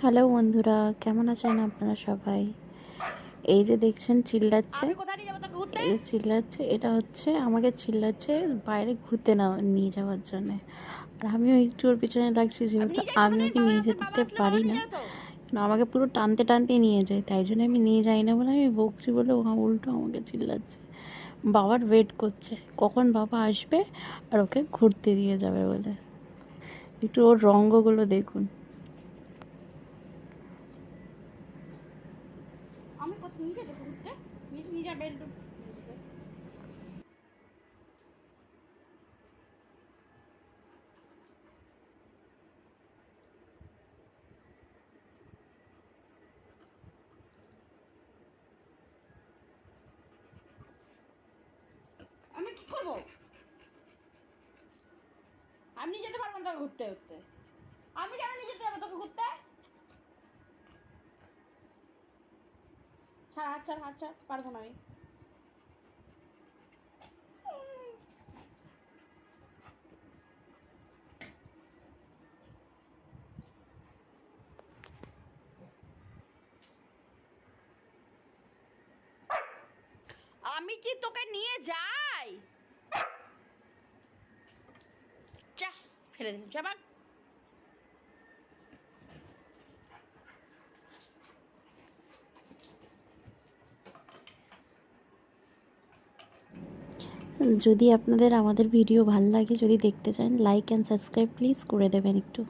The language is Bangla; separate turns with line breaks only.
হ্যালো বন্ধুরা, কেমন আছেন আপনারা সবাই? এই যে দেখছেন চিল্লাচ্ছে, এই যে চিল্লাচ্ছে, এটা হচ্ছে আমাকে চিল্লাচ্ছে বাইরে ঘুরতে নিয়ে যাওয়ার জন্যে। আর আমিও একটু ওর পিছনে লাগছি, যেহেতু আমি ওকে নিয়ে যেতে পারি না, আমাকে পুরো টানতে টানতে নিয়ে যায়, তাই জন্য আমি নিয়ে যাই না বলে আমি বকছি বলে ও উল্টো আমাকে চিল্লাচ্ছে। বাবার ওয়েট করছে কখন বাবা আসবে আর ওকে ঘুরতে দিয়ে যাবে বলে। একটু ওর রঙ্গগুলো দেখুন।
আমি কত নিয়ে যেতে ঘুরতে নিয়ে যাবে আমি কি করবো? আমি নিয়ে যেতে পারবো না তোকে ঘুরতে ঘুরতে। আমি কেন নিয়ে যেতে যাবো তোকে ঘুরতে? ছাড় হাত ছাড়, পারবো না আমি। আমি কি তোকে নিয়ে যাই? চা ফেলে দিন চাবাক।
যদি আপনাদের আমাদের ভিডিও ভালো লাগে, যদি দেখতে চান, লাইক অ্যান্ড সাবস্ক্রাইব প্লিজ করে দেবেন একটু।